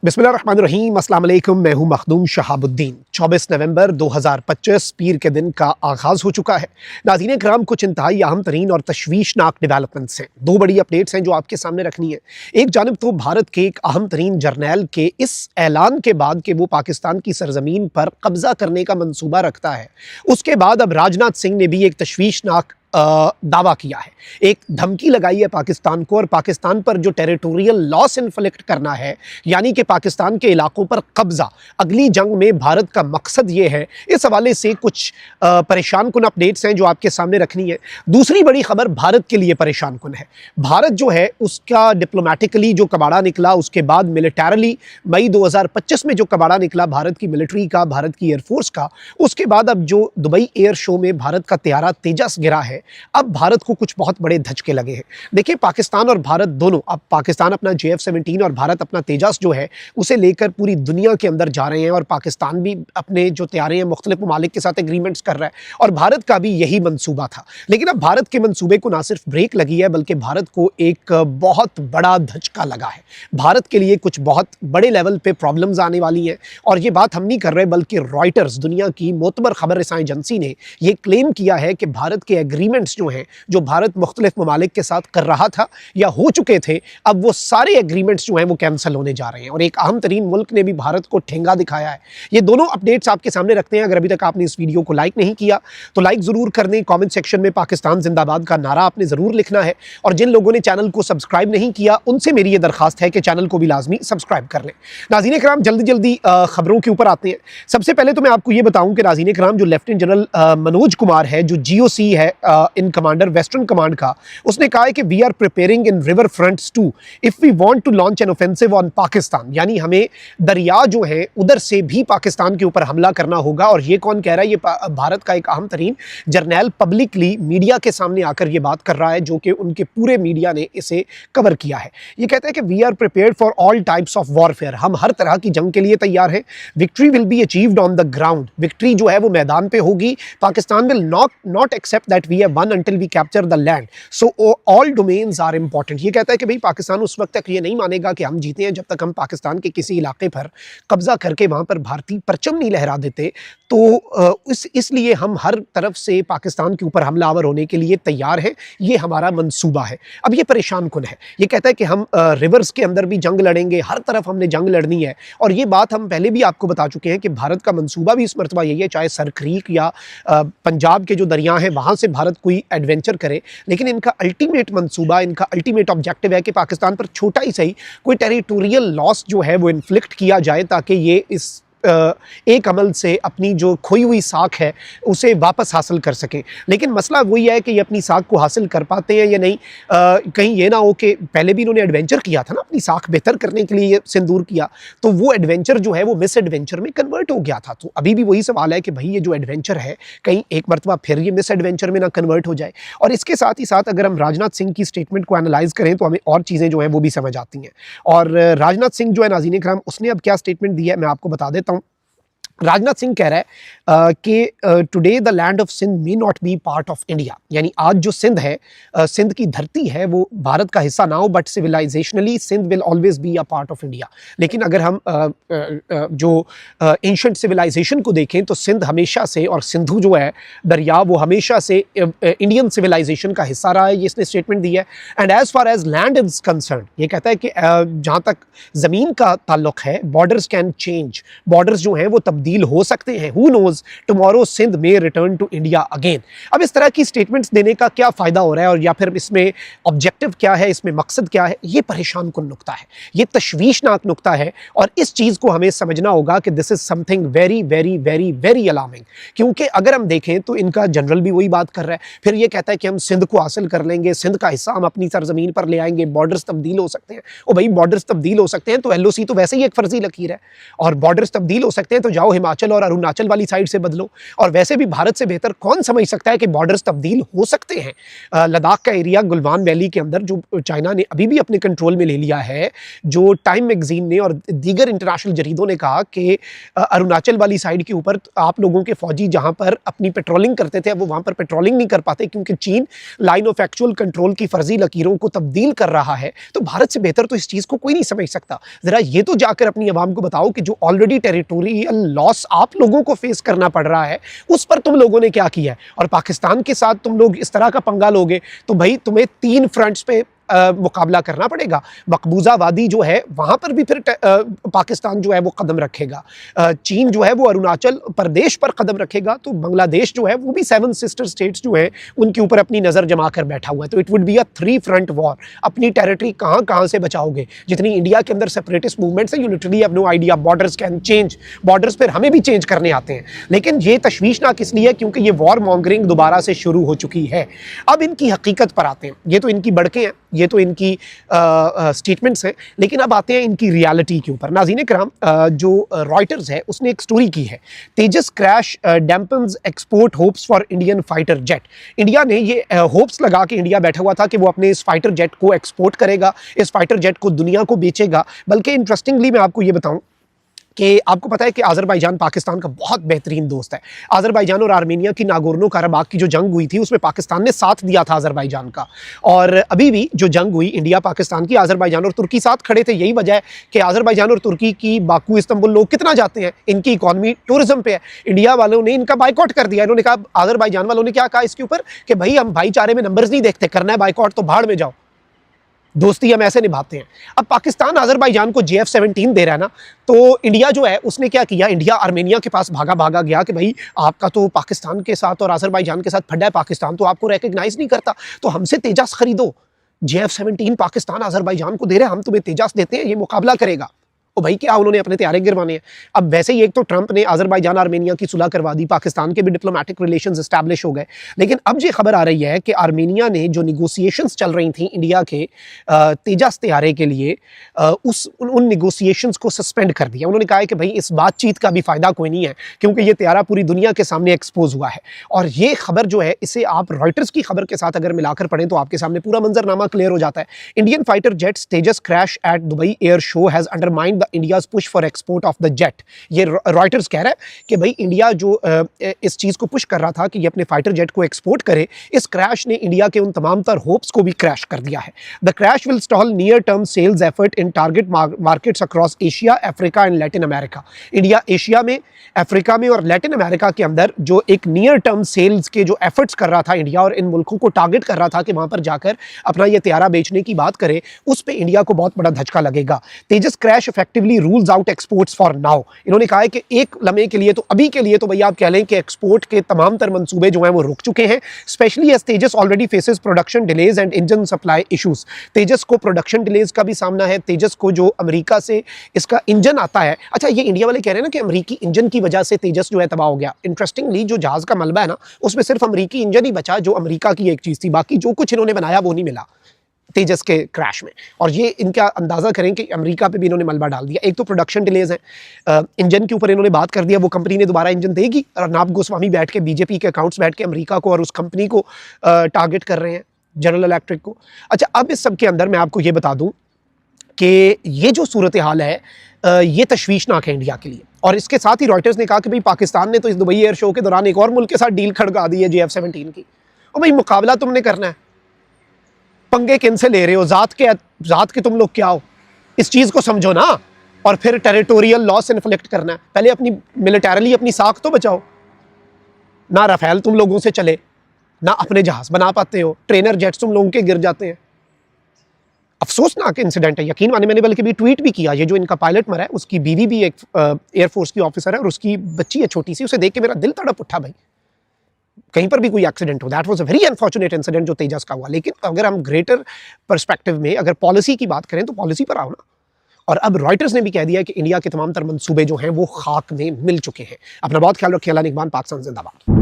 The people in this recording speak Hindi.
बिस्मिल्लाहिर्रहमानिर्रहीम, अस्सलाम वालेकुम। मैं हूं मखदूम शहाबुद्दीन। 24 नवंबर 2025 पीर के दिन का आगाज़ हो चुका है। नाज़रीन किराम, कुछ इंतहाई अहम तरीन और तशवीशनाक डेवलपमेंट्स हैं। दो बड़ी अपडेट्स हैं जो आपके सामने रखनी है। एक जानिब तो भारत के एक अहम तरीन जर्नैल के इस ऐलान के बाद कि वो पाकिस्तान की सरजमीन पर कब्जा करने का मंसूबा रखता है, उसके बाद अब राजनाथ सिंह ने भी एक तशवीशनाक दावा किया है, एक धमकी लगाई है पाकिस्तान को, और पाकिस्तान पर जो टेरिटोरियल लॉस इन्फ्लिक्ट करना है, यानी कि पाकिस्तान के इलाकों पर कब्जा, अगली जंग में भारत का मकसद ये है। इस हवाले से कुछ परेशान कुन अपडेट्स हैं जो आपके सामने रखनी है। दूसरी बड़ी खबर भारत के लिए परेशान कुन है। भारत जो है उसका डिप्लोमेटिकली जो कबाड़ा निकला, उसके बाद मिलिटरली मई 2025 में जो कबाड़ा निकला भारत की मिलिट्री का, भारत की एयरफोर्स का, उसके बाद अब जो दुबई एयर शो में भारत का तैयारा तेजस गिरा है, अब भारत को कुछ बहुत बड़े धचके लगे हैं। देखिए, पाकिस्तान और भारत दोनों, अब पाकिस्तान अपना JF-17 और भारत अपना तेजस जो है उसे लेकर पूरी दुनिया के अंदर जा रहे हैं, और पाकिस्तान भी अपने जो तैयारे हैं मुख्तलिफ ममालिक के साथ एग्रीमेंट्स कर रहा है, और भारत का भी यही मंसूबा था। लेकिन अब भारत के मंसूबे को ना सिर्फ ब्रेक लगी है, बल्कि भारत को एक बहुत बड़ा धचका लगा है। भारत के लिए कुछ बहुत बड़े लेवल पे प्रॉब्लम्स आने वाली हैं, और ये बात हम नहीं कर रहे, बल्कि रॉयटर्स, दुनिया की मोतबर खबर रसां एजेंसी ने ये क्लेम किया है कि भारत के एग्रीमेंट्स जो हैं, जो भारत मुख्तलिफ ममालिक के साथ कर रहा था या हो चुके थे, अब वो सारे एग्रीमेंट्स जो हैं वो कैंसिल होने जा रहे हैं, और एक अहम तरीन मुल्क ने भी भारत को ठेंगा दिखाया है। ये दोनों अपडेट्स आपके सामने रखते हैं। अगर अभी तक आपने इस वीडियो को लाइक नहीं किया तो लाइक ज़रूर कर दें। कमेंट सेक्शन में पाकिस्तान जिंदाबाद का नारा आपने ज़रूर लिखना है, और जिन लोगों ने चैनल को सब्सक्राइब नहीं किया उनसे मेरी ये दरखास्त है कि चैनल को भी लाजमी सब्सक्राइब कर लें। नाज़रीन कराम, जल्दी जल्दी खबरों के ऊपर आते हैं। सबसे पहले तो मैं आपको ये बताऊं कि नाज़रीन कराम, जो लेफ्टिनेंट जनरल मनोज कुमार है, जो GOC है इन कमांडर वेस्टर्न कमांड का, उसने कहा है कि we are preparing in river fronts to if we want to launch an offensive on Pakistan. यानी हमें दरिया जो है उधर से भी पाकिस्तान के ऊपर हमला करना होगा। और ये कौन कह रहा है? ये भारत का एक अहम तरीन जर्नैल पब्लिकली मीडिया के सामने आकर ये बात कर रहा है, जो कि उनके पूरे मीडिया ने इसे कवर किया है। ये कहता है कि we are prepared for all types of warfare, हम हर तरह की जंग के लिए तैयार हैं। Victory will be achieved on the ground, victory जो है वो मैदान पे होगी। Pakistan will not accept that we have won until we capture the land, so all domains are important. ये कहता है कि भाई पाकिस्तान उस वक्त तक ये नहीं मानेगा कि हम जीते हैं जब तक हम पाकिस्तान के किसी इलाके पर कब्जा करके वहां पर भारतीय परचम नहीं लहरा देते। तो इसलिए हम हर तरफ से पाकिस्तान के ऊपर हमलावर होने के लिए तैयार हैं, ये हमारा मंसूबा है। अब ये परेशान कुन है। ये कहता है कि हम रिवर्स के अंदर भी जंग लड़ेंगे, हर तरफ हमने जंग लड़नी है। और ये बात हम पहले भी आपको बता चुके हैं कि भारत का मंसूबा भी इस मरतबा यही है, चाहे सर क्रीक या पंजाब के जो दरिया हैं वहां से भारत कोई एडवेंचर करे, लेकिन इनका अल्टीमेट मंसूबा, इनका अल्टीमेट ऑब्जेक्टिव है कि पाकिस्तान पर छोटा ही सही कोई टेरिटोरियल लॉस जो है वो इन्फ्लिक्ट किया जाए, ताकि ये इस एक अमल से अपनी जो खोई हुई साख है उसे वापस हासिल कर सकें। लेकिन मसला वही है कि ये अपनी साख को हासिल कर पाते हैं या नहीं। कहीं ये ना हो कि पहले भी इन्होंने एडवेंचर किया था ना, अपनी साख बेहतर करने के लिए सिंदूर किया, तो वो एडवेंचर जो है वो मिस एडवेंचर में कन्वर्ट हो गया था। तो अभी भी वही सवाल है कि भाई ये जो एडवेंचर है कहीं एक मरतबा फिर ये मिस एडवेंचर में ना कन्वर्ट हो जाए। और इसके साथ ही साथ अगर हम राजनाथ सिंह की स्टेटमेंट को एनालाइज करें तो हमें और चीज़ें जो हैं वो भी समझ आती हैं। और राजनाथ सिंह जो है, नाज़रीन कराम, उसने अब क्या स्टेटमेंट दी है मैं आपको बता देता हूँ। राजनाथ सिंह कह रहा है कि today the land of Sindh may not be part of India, यानी आज जो सिंध है, सिंध की धरती है, वो भारत का हिस्सा ना हो, but civilisationally Sindh will always be a part of India. लेकिन अगर हम जो एंशंट सिविलाइजेशन को देखें तो सिंध हमेशा से, और सिंधु जो है दरिया, वो हमेशा से इंडियन सिविलाइजेशन का हिस्सा रहा है। ये इसने स्टेटमेंट दी है। And as far as land is concern, ये कहता है कि जहाँ तक ज़मीन का ताल्लुक है, बॉर्डर्स कैन चेंज, बॉर्डर्स जो हैं वो तब्दील हो सकते हैं। Who knows, tomorrow Sindh may return to India again। अब इस तरह की स्टेटमेंट्स देने का क्या फ़ायदा हो रहा है, और या फिर इसमें ऑब्जेक्टिव क्या है, इसमें मकसद क्या है? ये परेशान कुन नुक्ता है, ये तशवीशनाक नुक्ता है, और इस चीज़ को हमें समझना होगा कि this is something very very very very alarming. क्योंकि अगर हम देखें तो इनका जनरल भी वही बात कर रहा है, फिर ये कहता है कि हम सिंध को हासिल कर लेंगे, सिंध का हिस्सा हम अपनी सरजमीन पर ले आएंगे, बॉर्डर्स तब्दील हो सकते हैं। और भाई बॉर्डर्स तब्दील हो सकते हैं तो LOC तो वैसे ही एक फर्जी लकीर है, और बॉर्डर्स तब्दील हो सकते हैं तो जाओ हिमाचल और अरुणाचल वाली साइड से बदलो। और वैसे भी भारत से बेहतर कौन समझ सकता है कि बॉर्डर्स तब्दील हो सकते हैं। लद्दाख का एरिया गुलवान वैली के अंदर जो चाइना ने अभी भी अपने कंट्रोल में ले लिया है, जो टाइम मैगजीन ने और दीगर इंटरनेशनल जरीदों ने कहा कि अरुणाचल वाली साइड के ऊपर आप लोगों के फौजी जहां पर अपनी पेट्रोलिंग करते थे, अब वो वहां पर पेट्रोलिंग नहीं कर पाते क्योंकि चीन लाइन ऑफ एक्चुअल कंट्रोल की फर्जी लकीरों को तब्दील कर रहा है। तो भारत से बेहतर तो इस चीज को कोई नहीं समझ सकता। जरा ये तो जाकर अपनी आवाम को बताओ कि जो ऑलरेडी टेरिटोरियल लॉस आप लोगों को फेस करना पड़ रहा है, उस पर तुम लोगों ने क्या किया है। और पाकिस्तान के साथ तुम लोग इस तरह का पंगा लोगे तो भाई तुम्हें 3 फ्रंट्स पे मुकाबला करना पड़ेगा। मकबूजा वादी जो है वहां पर भी फिर पाकिस्तान जो है वो कदम रखेगा, चीन जो है वो अरुणाचल प्रदेश पर कदम रखेगा, तो बांग्लादेश जो है वो भी 7 सिस्टर स्टेट्स जो है उनके ऊपर अपनी नज़र जमा कर बैठा हुआ है। तो it would be a 3 front war. अपनी टेरिटरी कहाँ कहाँ से बचाओगे। जितनी इंडिया के अंदर सेपरेटिस्ट मूवमेंट्स है, you literally have no idea. Borders can change, borders पर हमें भी चेंज करने आते हैं, लेकिन ये तशवीशनाक इसलिए क्योंकि ये वॉर मॉन्गरिंग दोबारा से शुरू हो चुकी है। अब इनकी हकीकत पर आते हैं। ये तो इनकी बड़के हैं, ये तो इनकी स्टेटमेंट्स हैं, लेकिन अब आते हैं इनकी रियलिटी के ऊपर। नाज़रीन कराम, जो रॉयटर्स है उसने एक स्टोरी की है, Tejas crash dampens export hopes for Indian fighter jet. India ने ये होप्स लगा के इंडिया बैठा हुआ था कि वो अपने इस फाइटर जेट को एक्सपोर्ट करेगा, इस फाइटर जेट को दुनिया को बेचेगा। बल्कि इंटरेस्टिंगली मैं आपको ये बताऊं कि आपको पता है कि अज़रबैजान पाकिस्तान का बहुत बेहतरीन दोस्त है। अज़रबैजान और आर्मेनिया की नागोर्नो कराबाग की जो जंग हुई थी उसमें पाकिस्तान ने साथ दिया था अज़रबैजान का, और अभी भी जो जंग हुई इंडिया पाकिस्तान की, अज़रबैजान और तुर्की साथ खड़े थे। यही वजह है कि अज़रबैजान और तुर्की की बाकू इस्तांबुल लोग कितना जाते हैं, इनकी इकॉनमी टूरिज्म पे है। इंडिया वालों ने इनका बाइकआउट कर दिया। इन्होंने कहा, अज़रबैजान वालों ने क्या कहा इसके ऊपर कि भाई हम भाईचारे में नंबर्स नहीं देखते, करना है बाइकआउट तो भाड़ में जाओ, दोस्ती हम ऐसे निभाते हैं। अब पाकिस्तान अज़रबैजान को JF-17 दे रहा है ना, तो इंडिया जो है उसने क्या किया, इंडिया आर्मेनिया के पास भागा गया कि भाई आपका तो पाकिस्तान के साथ और अज़रबैजान के साथ फड्डा है, पाकिस्तान तो आपको रिकग्नाइज नहीं करता, तो हमसे तेजस खरीदो। JF-17 पाकिस्तान अज़रबैजान को दे रहे हैं, हम तुम्हें तेजस देते हैं, ये मुकाबला करेगा। ओ भाई क्या उन्होंने अपने तैयारे गिरवाने हैं। अब वैसे ही एक तो ट्रंप ने अज़रबैजान आर्मेनिया की सुलह करवा दी, पाकिस्तान के भी डिप्लोमेटिक रिलेशंस एस्टैब्लिश हो गए, लेकिन अब ये खबर आ रही है कि आर्मेनिया ने जो निगोसिएशंस चल रही थी इंडिया के तेजस तैयारे के लिए, उन निगोसिएशंस को सस्पेंड कर दिया। उन्होंने कहा है कि भाई इस बातचीत का भी फ़ायदा कोई नहीं है क्योंकि ये तैयारा पूरी दुनिया के सामने एक्सपोज हुआ है। और ये खबर जो है इसे आप रॉयटर्स की खबर के साथ अगर मिलाकर पढ़ें तो आपके सामने पूरा मंजरनामा क्लियर हो जाता है। Indian fighter jets Tejas crash at Dubai air show has undermined India's push for export of the jet. ये रॉयटर्स कह रहा है कि भाई इंडिया जो इस चीज़ को पुश कर रहा था कि ये अपने फाइटर जेट को एक्सपोर्ट करे, इस क्रैश ने इंडिया के उन तमाम तर होप्स को भी क्रैश कर दिया है। The crash will stall near term sales effort in target markets across Asia, Africa and Latin America. India Asia में, अफ्रीका में और लैटिन अमेरिका के अंदर जो एक नियर टर्म सेल्स के जो एफर्ट्स कर रहा था इंडिया, और इन मुल्कों को टारगेट कर रहा था कि वहां पर जाकर अपना ये तैयारा बेचने की बात करे, उस पर इंडिया को बहुत बड़ा धचका लगेगा। Tejas crash effectively rules out exports for now. इन्होंने कहा है कि एक लम्हे के लिए, तो अभी के लिए तो भैया आप कह लें कि एक्सपोर्ट के तमाम तर मंसूबे जो हैं वो रुक चुके हैं, specially as Tejas already faces production delays and engine supply issues. Tejas को प्रोडक्शन डिलेज का भी सामना है। तेजस को जो अमेरिका से इसका इंजन आता है, अच्छा ये इंडिया वाले कह रहे हैं ना कि अमेरिकी इंजन की वजह से तेजस जो है तबाह हो गया। इंटरेस्टिंगली जो जहाज का मलबा है ना उसमें सिर्फ अमेरिकी इंजन ही बचा जो अमेरिका की एक चीज थी, बाकी जो कुछ इन्होंने बनाया वो नहीं मिला तेजस के क्रैश में। और ये इनका अंदाज़ा करें कि अमेरिका पे भी इन्होंने मलबा डाल दिया। एक तो प्रोडक्शन डिलेज है, इंजन के ऊपर इन्होंने बात कर दिया, वो कंपनी ने दोबारा इंजन देगी, और अर्नाब गोस्वामी बैठ के बीजेपी के अकाउंट्स बैठ के अमेरिका को और उस कंपनी को टारगेट कर रहे हैं, जनरल इलेक्ट्रिक को। अच्छा, अब इस सब के अंदर मैं आपको ये बता दूं कि ये जो सूरत हाल है ये तशवीशनाक है इंडिया के लिए। और इसके साथ ही रॉयटर्स ने कहा कि भाई पाकिस्तान ने तो इस दुबई एयर शो के दौरान एक और मुल्क के साथ डील खड़का दी है JF-17 की। और भाई मुकाबला तुमने करना है, पंगे किन से ले रहे हो, जात के तुम लोग क्या हो, इस चीज को समझो ना। और फिर टेरिटोरियल लॉस इन्फ्लिक्ट करना है, पहले अपनी मिलिटरीली अपनी साख तो बचाओ ना। राफेल तुम लोगों से चले ना, अपने जहाज बना पाते हो, ट्रेनर जेट्स तुम लोगों के गिर जाते हैं। अफसोसनाक इंसिडेंट है, यकीन माने। मैंने बल्कि भी ट्वीट भी किया, ये जो इनका पायलट मरा है उसकी बीवी भी एक एयरफोर्स की ऑफिसर है और उसकी बच्ची है छोटी सी, उसे देख के मेरा दिल तड़प उठा भाई, कहीं पर भी कोई एक्सीडेंट हो। That was a very unfortunate incident जो तेजस का हुआ। लेकिन अगर हम ग्रेटर पर्सपेक्टिव में अगर पॉलिसी की बात करें तो पॉलिसी पर आओ ना। और अब रॉयटर्स ने भी कह दिया कि इंडिया के तमाम तर मंसूबे जो हैं वो खाक में मिल चुके हैं। अपना बहुत ख्याल रखिए। अल्लाह निगहबान। पाकिस्तान जिंदाबाद।